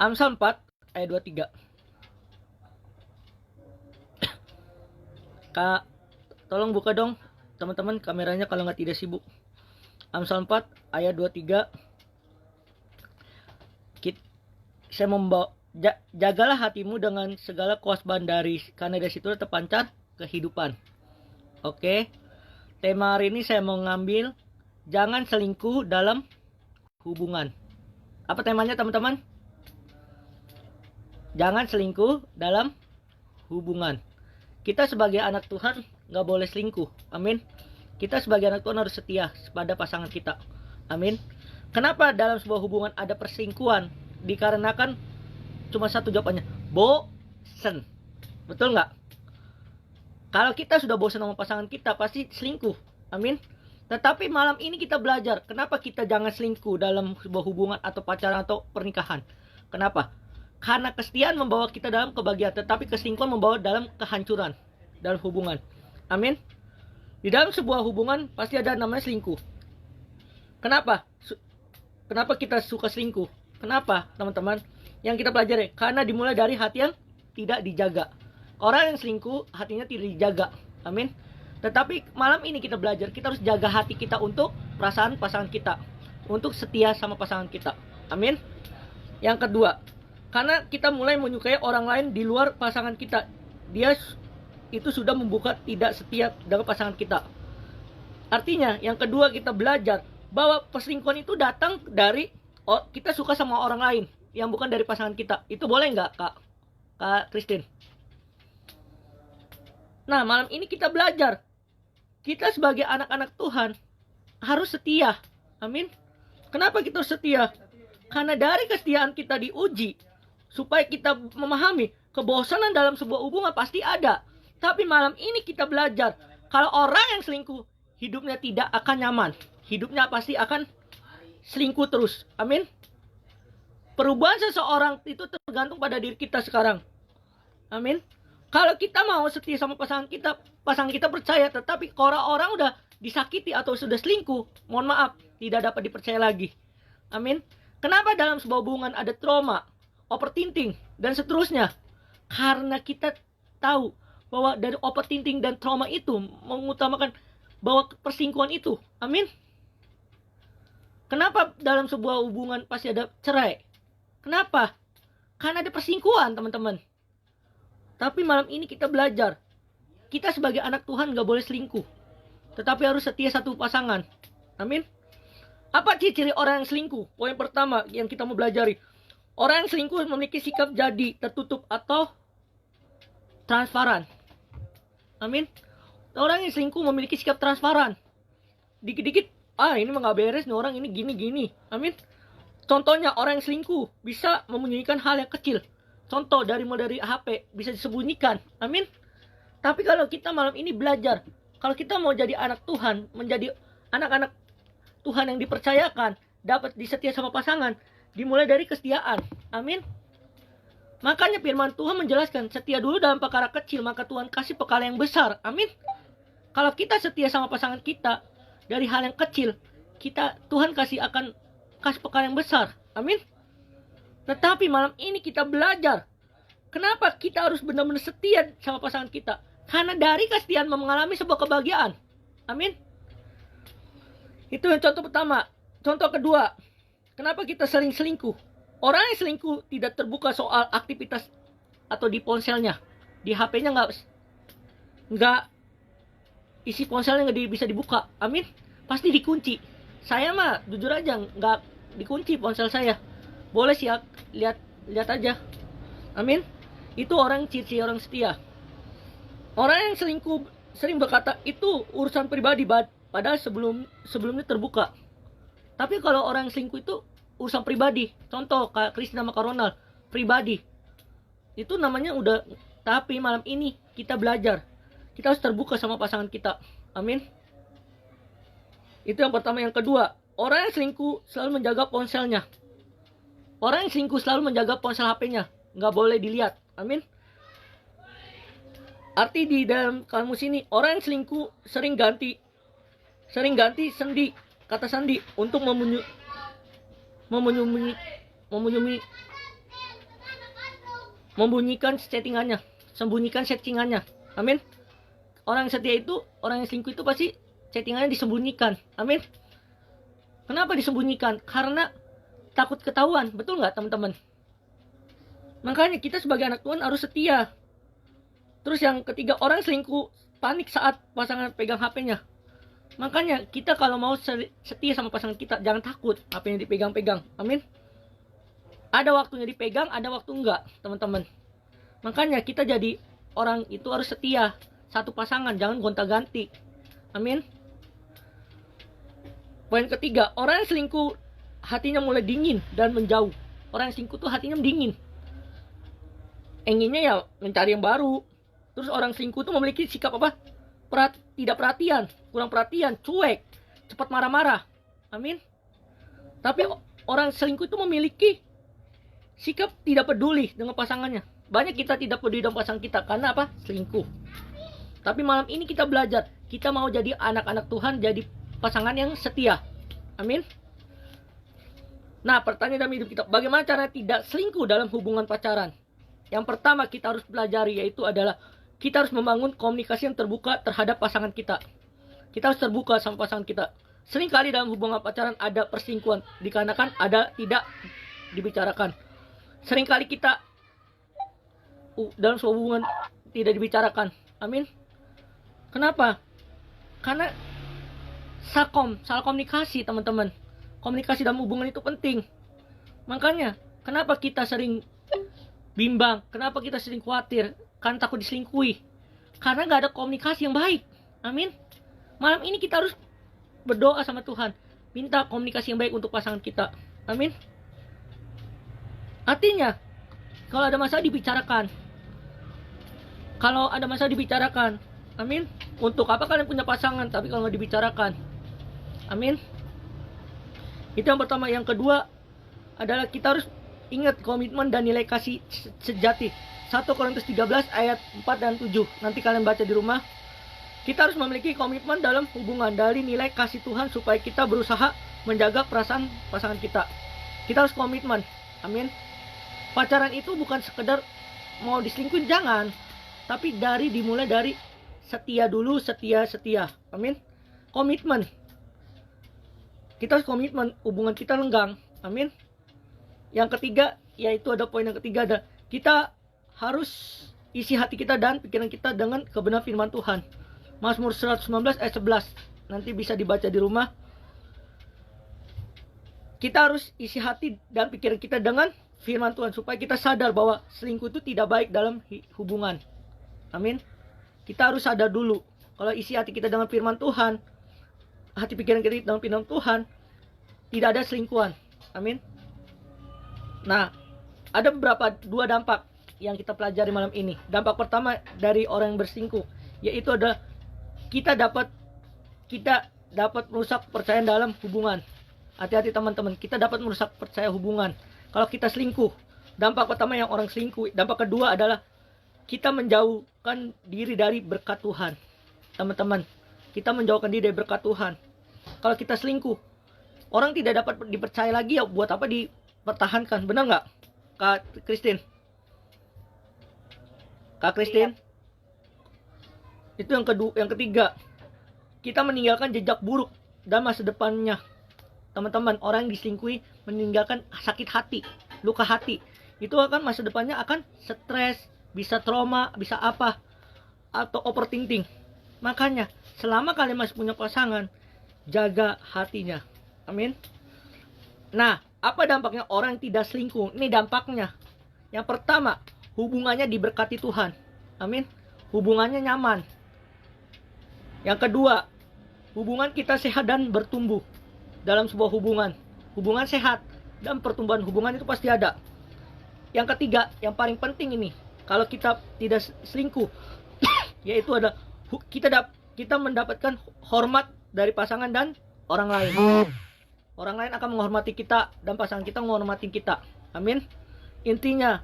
Amsal 4 ayat 23. Kak, tolong buka dong teman-teman kameranya kalau nggak tidak sibuk. Amsal 4 ayat 23. Saya membawa jagalah hatimu dengan segala kewaspadaan karena dari situ terpancar kehidupan. Oke. Tema hari ini saya mau ngambil jangan selingkuh dalam hubungan. Apa temanya teman-teman? Jangan selingkuh dalam hubungan. Kita sebagai anak Tuhan nggak boleh selingkuh. Amin. Kita sebagai anak Tuhan harus setia pada pasangan kita. Amin. Kenapa dalam sebuah hubungan ada perselingkuhan? Dikarenakan cuma satu jawabannya, bosen. Betul nggak? Kalau kita sudah bosan sama pasangan kita, pasti selingkuh. Amin. Tetapi malam ini kita belajar, kenapa kita jangan selingkuh dalam sebuah hubungan atau pacaran atau pernikahan. Kenapa? Karena kesetiaan membawa kita dalam kebahagiaan, tetapi keselingkuhan membawa dalam kehancuran dalam hubungan. Amin. Di dalam sebuah hubungan pasti ada namanya selingkuh. Kenapa? Kenapa kita suka selingkuh? Kenapa, teman-teman? Yang kita pelajari, karena dimulai dari hati yang tidak dijaga. Orang yang selingkuh, hatinya tidak dijaga. Amin. Tetapi malam ini kita belajar, kita harus jaga hati kita untuk perasaan pasangan kita. Untuk setia sama pasangan kita. Amin. Yang kedua, karena kita mulai menyukai orang lain di luar pasangan kita. Dia itu sudah membuka tidak setia dengan pasangan kita. Artinya, yang kedua kita belajar bahwa perselingkuhan itu datang dari kita suka sama orang lain yang bukan dari pasangan kita. Itu boleh nggak, Kak Christine? Nah, malam ini kita belajar. Kita sebagai anak-anak Tuhan harus setia. Amin. Kenapa kita harus setia? Karena dari kesetiaan kita diuji. Supaya kita memahami kebosanan dalam sebuah hubungan pasti ada. Tapi malam ini kita belajar. Kalau orang yang selingkuh, hidupnya tidak akan nyaman. Hidupnya pasti akan selingkuh terus. Amin. Perubahan seseorang itu tergantung pada diri kita sekarang. Amin. Kalau kita mau setia sama pasangan kita percaya. Tetapi kalau orang udah disakiti atau sudah selingkuh, mohon maaf, tidak dapat dipercaya lagi. Amin. Kenapa dalam sebuah hubungan ada trauma, overthinking, dan seterusnya? Karena kita tahu bahwa dari overthinking dan trauma itu mengutamakan bahwa perselingkuhan itu. Amin. Kenapa dalam sebuah hubungan pasti ada cerai? Kenapa? Karena ada perselingkuhan, teman-teman. Tapi malam ini kita belajar. Kita sebagai anak Tuhan gak boleh selingkuh. Tetapi harus setia satu pasangan. Amin. Apa ciri-ciri orang yang selingkuh? Poin pertama yang kita mau belajari. Orang yang selingkuh memiliki sikap jadi, tertutup, atau transparan. Amin. Orang yang selingkuh memiliki sikap transparan. Dikit-dikit, ini mah gak beres nih orang, ini gini-gini. Amin. Contohnya orang yang selingkuh bisa menyembunyikan hal yang kecil. Contoh dari HP bisa disembunyikan. Amin. Tapi kalau kita malam ini belajar, kalau kita mau jadi anak Tuhan, menjadi anak-anak Tuhan yang dipercayakan, dapat disetia sama pasangan, dimulai dari kesetiaan. Amin. Makanya firman Tuhan menjelaskan, setia dulu dalam perkara kecil, maka Tuhan kasih perkara yang besar. Amin. Kalau kita setia sama pasangan kita, dari hal yang kecil, Tuhan akan kasih perkara yang besar. Amin. Tetapi malam ini kita belajar. Kenapa kita harus benar-benar setia sama pasangan kita? Karena dari kesetiaan mengalami sebuah kebahagiaan. Amin. Itu yang contoh pertama. Contoh kedua, kenapa kita sering selingkuh? Orang yang selingkuh tidak terbuka soal aktivitas atau di ponselnya. Di HP-nya nggak isi ponselnya nggak bisa dibuka. Amin. Pasti dikunci. Saya mah jujur aja nggak dikunci ponsel saya. Boleh sih lihat aja. Amin. Itu ciri orang setia. Orang yang selingkuh sering berkata itu urusan pribadi, padahal sebelumnya terbuka. Tapi kalau orang yang selingkuh itu urusan pribadi. Contoh Kak Kristina sama Kak Ronald, pribadi. Itu namanya udah. Tapi malam ini kita belajar. Kita harus terbuka sama pasangan kita. Amin. Itu yang pertama. Yang kedua, orang yang selingkuh selalu menjaga ponselnya. Orang yang selingkuh selalu menjaga ponsel HP-nya. Nggak boleh dilihat. Amin. Arti di dalam kamus ini, orang yang selingkuh sering ganti sendi, kata sandi, untuk membunyikan settingannya, sembunyikan settingannya. Amin. Orang yang setia itu, orang yang selingkuh itu pasti settingannya disembunyikan. Amin. Kenapa disembunyikan? Karena takut ketahuan. Betul nggak teman-teman? Makanya kita sebagai anak Tuhan harus setia. Terus yang ketiga, orang selingkuh panik saat pasangan pegang HP-nya. Makanya kita kalau mau setia sama pasangan kita, jangan takut HP-nya dipegang-pegang. Amin. Ada waktunya dipegang, ada waktu enggak, teman-teman. Makanya kita jadi orang itu harus setia. Satu pasangan, jangan gonta-ganti. Amin. Poin ketiga, orang yang selingkuh hatinya mulai dingin dan menjauh. Orang yang selingkuh tuh hatinya dingin. Inginnya ya mencari yang baru. Terus orang selingkuh tuh memiliki sikap apa? Tidak perhatian, kurang perhatian, cuek, cepat marah-marah. Amin. Tapi orang selingkuh itu memiliki sikap tidak peduli dengan pasangannya. Banyak kita tidak peduli dengan pasangan kita karena apa? Selingkuh. Tapi malam ini kita belajar, kita mau jadi anak-anak Tuhan, jadi pasangan yang setia. Amin. Nah, pertanyaan dalam hidup kita, bagaimana cara tidak selingkuh dalam hubungan pacaran? Yang pertama kita harus pelajari yaitu adalah kita harus membangun komunikasi yang terbuka terhadap pasangan kita. Kita harus terbuka sama pasangan kita. Seringkali dalam hubungan pacaran ada perselingkuhan dikarenakan ada tidak dibicarakan. Seringkali kita dalam sebuah hubungan tidak dibicarakan. Amin. Kenapa? Karena salah komunikasi, teman-teman. Komunikasi dalam hubungan itu penting. Makanya, kenapa kita sering bimbang? Kenapa kita sering khawatir? Karena takut diselingkuhi. Karena gak ada komunikasi yang baik. Amin. Malam ini kita harus berdoa sama Tuhan. Minta komunikasi yang baik untuk pasangan kita. Amin. Artinya, kalau ada masalah dibicarakan. Kalau ada masalah dibicarakan. Amin. Untuk apa kalian punya pasangan tapi kalau nggak dibicarakan? Amin. Itu yang pertama. Yang kedua adalah kita harus ingat komitmen dan nilai kasih sejati. 1 Korintus 13 ayat 4 dan 7. Nanti kalian baca di rumah. Kita harus memiliki komitmen dalam hubungan dari nilai kasih Tuhan supaya kita berusaha menjaga perasaan pasangan kita. Kita harus komitmen. Amin. Pacaran itu bukan sekedar mau diselingkuhin, jangan. Tapi dimulai dari setia dulu, setia. Amin. Komitmen. Kita harus komitmen, hubungan kita lenggang. Amin. Yang ketiga, yaitu ada poin yang ketiga, ada kita harus isi hati kita dan pikiran kita dengan kebenaran firman Tuhan. Mazmur 119 ayat 11. Nanti bisa dibaca di rumah. Kita harus isi hati dan pikiran kita dengan firman Tuhan supaya kita sadar bahwa selingkuh itu tidak baik dalam hubungan. Amin. Kita harus sadar dulu. Kalau isi hati kita dengan firman Tuhan, hati pikiran kita dengan firman Tuhan, tidak ada selingkuhan. Amin. Nah, ada dua dampak yang kita pelajari malam ini. Dampak pertama dari orang yang berselingkuh, yaitu adalah kita dapat merusak kepercayaan dalam hubungan. Hati-hati teman-teman, kita dapat merusak percaya hubungan kalau kita selingkuh. Dampak pertama yang orang selingkuh. Dampak kedua adalah kita menjauhkan diri dari berkat Tuhan. Teman-teman, kita menjauhkan diri dari berkat Tuhan. Kalau kita selingkuh, orang tidak dapat dipercaya lagi, ya buat apa dipertahankan? Benar nggak, Kak Christine? Kak Christine? Itu yang kedua. Yang ketiga, kita meninggalkan jejak buruk dan masa depannya. Teman-teman, orang yang diselingkuhi meninggalkan sakit hati, luka hati. Itu akan masa depannya akan stres, bisa trauma, bisa apa, atau overthinking. Makanya, selama kalian masih punya pasangan, jaga hatinya. Amin. Nah, apa dampaknya orang yang tidak selingkuh? Ini dampaknya. Yang pertama, hubungannya diberkati Tuhan. Amin. Hubungannya nyaman. Yang kedua, hubungan kita sehat dan bertumbuh. Dalam sebuah hubungan, hubungan sehat dan pertumbuhan hubungan itu pasti ada. Yang ketiga, yang paling penting ini, kalau kita tidak selingkuh, yaitu ada kita mendapatkan hormat dari pasangan dan orang lain. Orang lain akan menghormati kita dan pasangan kita menghormati kita. Amin. Intinya,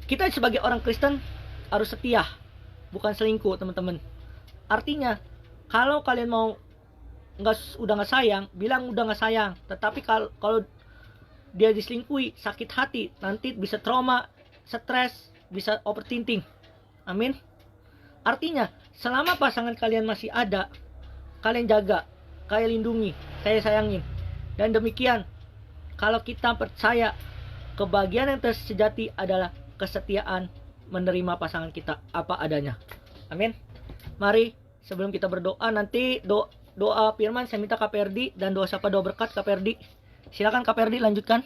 kita sebagai orang Kristen harus setia, bukan selingkuh, teman-teman. Artinya, kalau kalian mau udah nggak sayang, bilang udah nggak sayang. Tetapi kalau dia diselingkuhi, sakit hati, nanti bisa trauma, stres, bisa overthinking. Amin. Artinya, selama pasangan kalian masih ada, kalian jaga, kalian lindungi, kalian sayangin. Dan demikian, kalau kita percaya kebahagiaan yang tersejati adalah kesetiaan menerima pasangan kita apa adanya. Amin. Mari sebelum kita berdoa, nanti doa firman saya minta Kak Perdi, dan doa sapa doa berkat Kak Perdi. Silakan Kak Perdi lanjutkan.